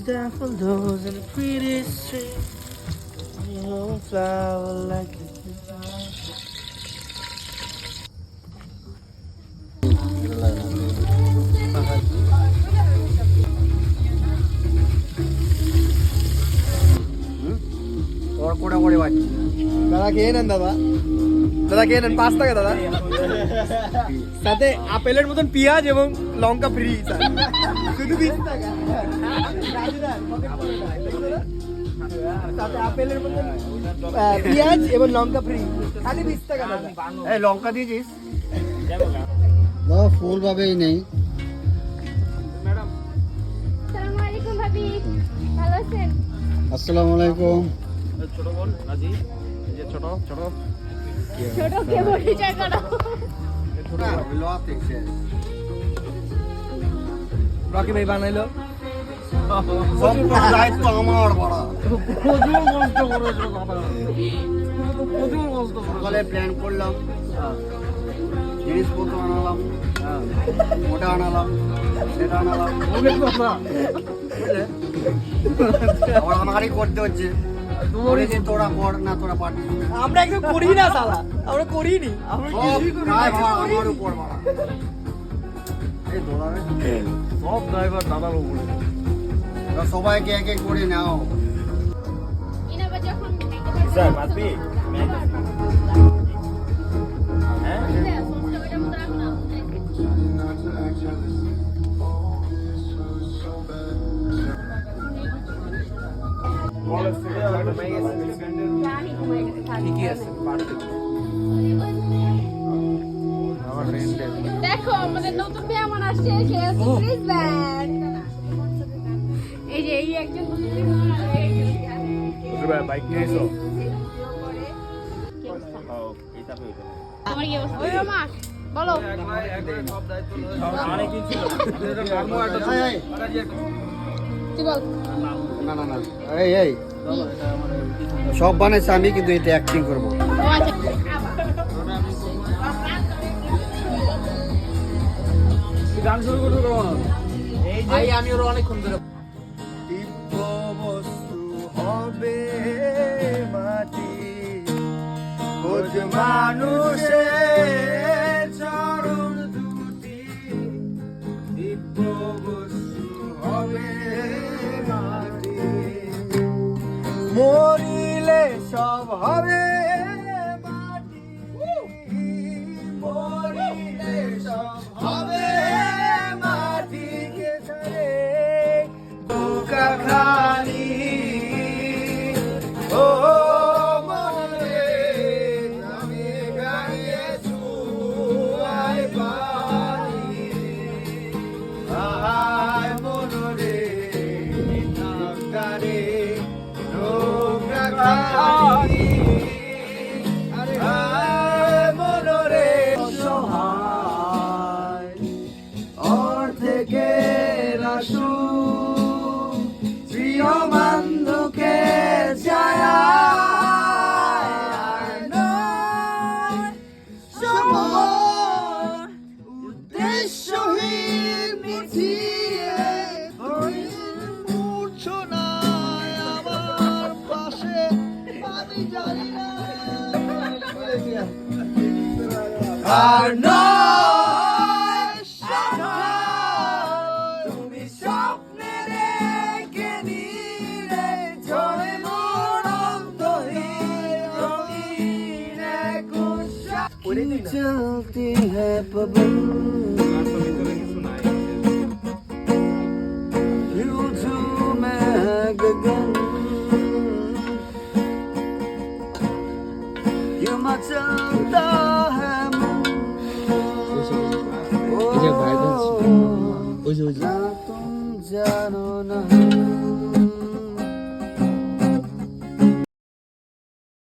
Daffodils in a pretty street, you flower like a और कोड़ा कोड़े बात दादा के नेन दादा के नेन पास्ता का दादा साथे আপেলের মতন পেঁয়াজ এবং লঙ্কা ফ্রি স্যার শুধু 20 টাকা সাথে আপেলের মতন পেঁয়াজ এবং লঙ্কা ফ্রি খালি 20 টাকা দাদা এই লঙ্কা দিয়েছিস না ফুল ভাবেই নেই ম্যাডাম আসসালামু আলাইকুম ভাবি ভালো আছেন আসসালামু আলাইকুম ছোট বোন রাজি এই যে ছোট ছোট ছোট কে পরিচয় করো ছোট রকি ভাই বানাইলো সব দায়িত্ব আমার বড় প্রচুর কষ্ট করেছো বাবা প্রচুর কষ্ট সকালে প্ল্যান করলাম জিনিসপত্র আনালাম ওটা আনালাম সেটা আনালাম অনেক কথা আবার আমারই করতে হচ্ছে তোরে যে তোরা কর না তোরা পারবি আমরা একদম করি না শালা আমরা করিনি আমরা কিছুই করি না আমার উপর মারা এই দোলারে সব ড্রাইভার দাদার উপরে তোরা সবাইকে এক এক করে নাও ইনাবা যখন স্যার মাসবি হ্যাঁ সমস্যাটা মতো রাখো না জানি ঘুমাই গেছে থাকি কি আছে আমার ফ্রেন্ড দেখো আমাদের নতুন মেহমান আসছে সে হচ্ছে ক্রিস ব্যান্ড এই যে এই একজন বাইক নিয়ে এসো তোমার কি অবস্থা ওই মামা বলো অনেকদিন ছিল তুই বল না না না এই এই সব বানাইছে আমি কিন্তু এটা অ্যাক্টিং করবো ও আচ্ছা গান শুরু করতে পারবো না ভাই আমি ওর অনেকক্ষণ ধরে দিব্য বস্তু হবে মাটি খোঁজ মানুষের চরণ দুটি দিব্য বস্তু হবে মাটি মরিলে সব হবে মাটি মরিলে সব হবে মাটি কে ছাড়ে বুকা খালি ও মনে আমি গাইয়ে সুয়াই পারি আয় মনরে নামদারে বুকা খালি আয় মনরে সহায় অর্ধেকের আশু প্রিয় বান্ধবকে ছায়া উদ্দেশ্যহীন মিছিয়ে মূর্ছনায় আমার পাশে আমি জানি না আর নয় তুমি স্বপ্নে রেখে নিলে ঝড়ে মোর অন্তহীন চলতি হ্যাঁ পবন गगन यूं मचलता है मन ना तुम जानो ना